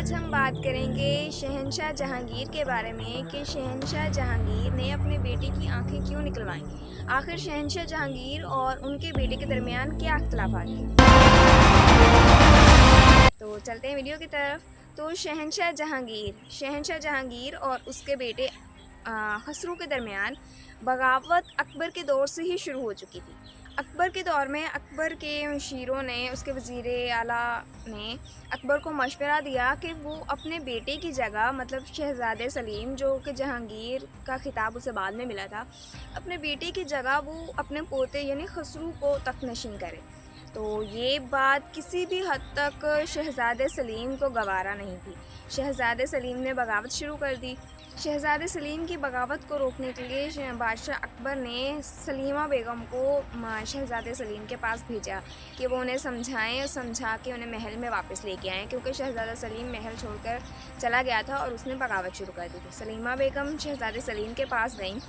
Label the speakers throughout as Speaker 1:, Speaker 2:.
Speaker 1: आज हम बात करेंगे शहंशाह जहांगीर के बारे में कि शहंशाह जहांगीर ने अपने बेटे की आंखें क्यों निकलवाईं। आखिर शहंशाह जहांगीर और उनके बेटे के दरमियान क्या इख्तिलाफात थे। तो चलते हैं वीडियो की तरफ। तो शहंशाह जहांगीर और उसके बेटे खसरू के दरमियान बगावत अकबर के दौर से ही शुरू हो चुकी थी। अकबर के दौर में अकबर के मशीरों ने, उसके वज़ीर आला ने अकबर को मशवरा दिया कि वो अपने बेटे की जगह, मतलब शहज़ादे सलीम जो कि जहांगीर का खिताब उसे बाद में मिला था, अपने बेटे की जगह वो अपने पोते यानी खसरू को तख्तनशीन करे। तो ये बात किसी भी हद तक शहज़ादे सलीम को गवारा नहीं थी। शहज़ादे सलीम ने बगावत शुरू कर दी। शहज़ादे सलीम की बगावत को रोकने के लिए बादशाह अकबर ने सलीमा बेगम को शहज़ादे सलीम के पास भेजा कि वो उन्हें समझाएं और समझा के उन्हें महल में वापस लेके आएँ, क्योंकि शहज़ादा सलीम महल छोड़कर चला गया था और उसने बगावत शुरू कर दी थी। सलीमा बेगम शहज़ादे सलीम के पास गईं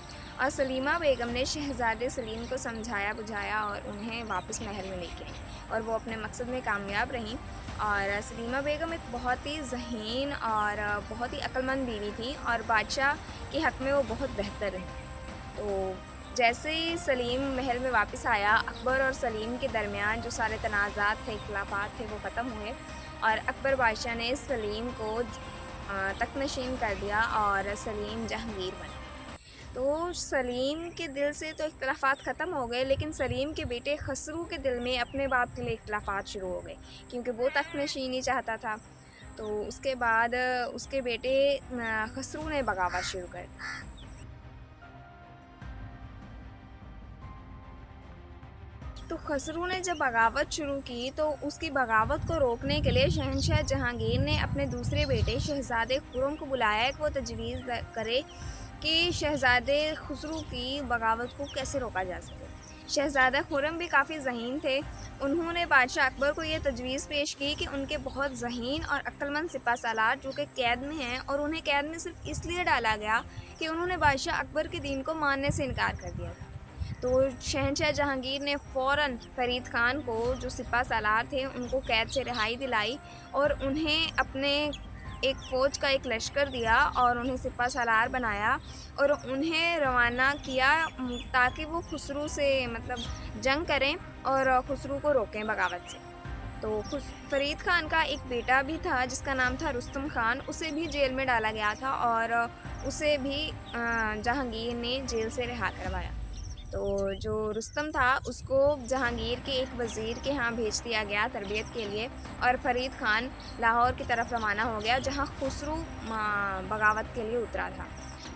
Speaker 1: और सलीमा बेगम ने शहज़ादे सलीम को समझाया बुझाया और उन्हें वापस महल में लेके आईं और वो अपने मकसद में कामयाब रहीं। और सलीमा बेगम एक बहुत ही ज़हीन और बहुत ही अक्लमंद बीवी थी और बादशाह के हक़ में वो बहुत बेहतर रही। तो जैसे ही सलीम महल में वापस आया, अकबर और सलीम के दरमियान जो सारे तनाज़ात थे, इख्तिलाफ़ात थे, वो ख़त्म हुए और अकबर बादशाह ने सलीम को तख्तनशीन कर दिया और सलीम जहांगीर बने। तो सलीम के दिल से तो इख्तिलाफ़ात ख़त्म हो गए, लेकिन सलीम के बेटे खसरू के दिल में अपने बाप के लिए इख्तिलाफ़ात शुरू हो गए, क्योंकि वो तख्तनशीनी चाहता था। तो उसके बाद उसके बेटे खसरू ने बगावत शुरू कर दी। तो खसरू ने जब बगावत शुरू की तो उसकी बगावत को रोकने के लिए शहंशाह जहांगीर ने अपने दूसरे बेटे शहज़ादे खुर्रम को बुलाया कि वो तजवीज़ करे कि शहज़ादे खसरू की बगावत को कैसे रोका जा सके। शहज़ादा खुर्रम भी काफ़ी ज़हीन थे। उन्होंने बादशाह अकबर को ये तजवीज़ पेश की कि उनके बहुत ज़हीन और अक्लमंद सिपह सालार जो कि कैद में हैं, और उन्हें कैद में सिर्फ इसलिए डाला गया कि उन्होंने बादशाह अकबर के दीन को मानने से इनकार कर दिया था। तो शहंशाह जहांगीर ने फ़ौरन फ़रीद ख़ान को, जो सिपह सालार थे, उनको कैद से रिहाई दिलाई और उन्हें अपने एक फ़ौज का एक लश्कर दिया और उन्हें सिपह सालार बनाया और उन्हें रवाना किया ताकि वो खसरू से मतलब जंग करें और खसरू को रोकें बगावत से। तो फ़रीद ख़ान का एक बेटा भी था जिसका नाम था रुस्तम ख़ान, उसे भी जेल में डाला गया था और उसे भी जहांगीर ने जेल से रिहा करवाया। तो जो रुस्तम था उसको जहांगीर के एक वज़ीर के यहाँ भेज दिया गया तरबियत के लिए और फ़रीद ख़ान लाहौर की तरफ रवाना हो गया, जहाँ खसरू बगावत के लिए उतरा था।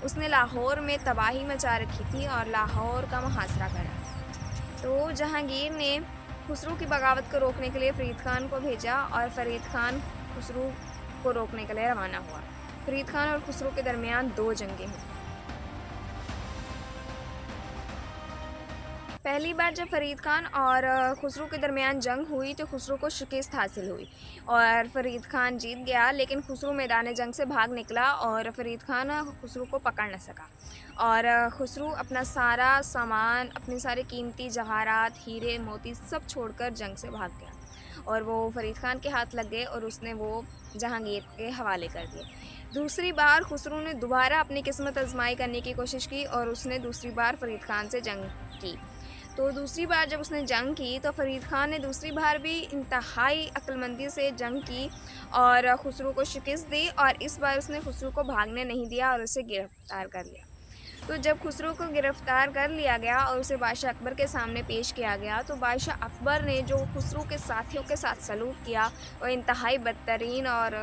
Speaker 1: उसने लाहौर में तबाही मचा रखी थी और लाहौर का मुहासरा करा। तो जहांगीर ने खसरू की बगावत को रोकने के लिए फ़रीद ख़ान को भेजा और फ़रीद ख़ान खसरू को रोकने के लिए रवाना हुआ। फ़रीद ख़ान और खसरू के दरमियान 2 जंगें हुईं। पहली बार जब फ़रीद ख़ान और खसरू के दरमियान जंग हुई तो खसरू को शिकस्त हासिल हुई और फ़रीद ख़ान जीत गया, लेकिन खसरू मैदान जंग से भाग निकला और फ़रीद ख़ान खसरू को पकड़ न सका और खसरू अपना सारा सामान, अपने सारे कीमती जवाहरात, हीरे मोती सब छोड़कर जंग से भाग गया और वो फ़रीद ख़ान के हाथ लग गए और उसने वो जहांगीर के हवाले कर दिए। दूसरी बार खसरू ने दोबारा अपनी किस्मत आजमाई करने की कोशिश की और उसने दूसरी बार फ़रीद ख़ान से जंग की। तो दूसरी बार जब उसने जंग की तो फ़रीद ख़ान ने दूसरी बार भी इंतहाई अक्लमंदी से जंग की और खसरू को शिकस्त दी और इस बार उसने खसरू को भागने नहीं दिया और उसे गिरफ़्तार कर लिया। तो जब खसरू को गिरफ़्तार कर लिया गया और उसे बादशाह अकबर के सामने पेश किया गया तो बादशाह अकबर ने जो खसरू के साथियों के साथ सलूक किया वो इंतहाई बदतरीन और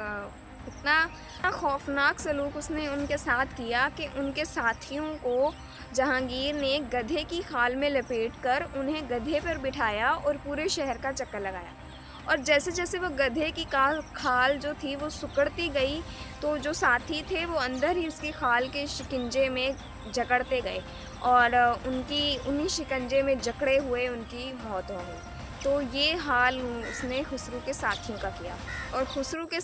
Speaker 1: इतना खौफनाक सलूक उसने उनके साथ किया कि उनके साथियों को जहांगीर ने गधे की खाल में लपेटकर उन्हें गधे पर बिठाया और पूरे शहर का चक्कर लगाया और जैसे जैसे वो गधे की खाल जो थी वो सिकुड़ती गई तो जो साथी थे वो अंदर ही उसकी खाल के शिकंजे में जकड़ते गए और उन्हीं शिकंजे में जकड़े हुए उनकी मौत हो गई। तो ये हाल उसने खसरू के साथियों का किया और खसरू के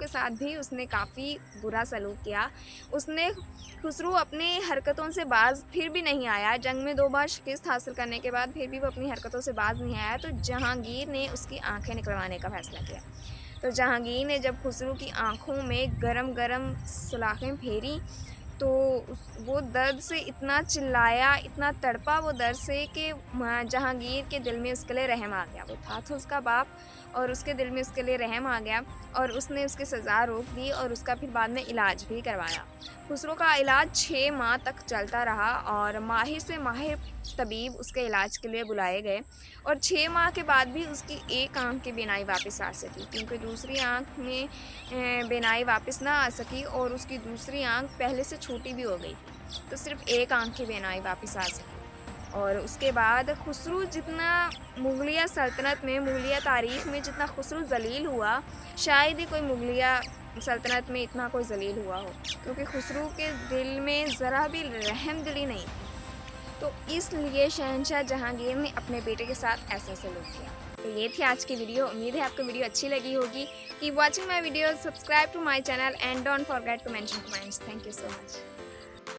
Speaker 1: साथ भी उसने काफ़ी बुरा सलूक किया। खसरू अपने हरकतों से बाज फिर भी नहीं आया। जंग में 2 बार शिकस्त हासिल करने के बाद फिर भी वो अपनी हरकतों से बाज नहीं आया तो जहांगीर ने उसकी आंखें निकलवाने का फ़ैसला किया। तो जहांगीर ने जब खुसरो की आंखों में गरम गरम सलाखें फेरी तो वो दर्द से इतना चिल्लाया, इतना तड़पा वो दर्द से कि जहांगीर के दिल में उसके लिए रहम आ गया। वो था तो उसका बाप, और उसके दिल में उसके लिए रहम आ गया और उसने उसकी सज़ा रोक दी और उसका फिर बाद में इलाज भी करवाया। खुसरो का इलाज 6 माह तक चलता रहा और माहिर से माहिर तबीब उसके इलाज के लिए बुलाए गए और 6 माह के बाद भी उसकी एक आंख की बीनाई वापस आ सकी, क्योंकि दूसरी आंख में बीनाई वापस ना आ सकी और उसकी दूसरी आंख पहले से छोटी भी हो गई थी, तो सिर्फ एक आंख की बीनाई वापस आ सकी। और उसके बाद खुसरो जितना मुगलिया सल्तनत में, मुगलिया तारीख़ में जितना खुसरो ज़लील हुआ, शायद ही कोई मुगलिया सल्तनत में इतना कोई ज़लील हुआ हो, क्योंकि खुसरो के दिल में ज़रा भी रहम दिली नहीं थी। तो इसलिए शहंशाह जहांगीर ने अपने बेटे के साथ ऐसा सलूक किया। तो ये थी आज की वीडियो। उम्मीद है आपको वीडियो अच्छी लगी होगी। Keep watching my video, subscribe to my channel and don't forget to mention comments. Thank you so much.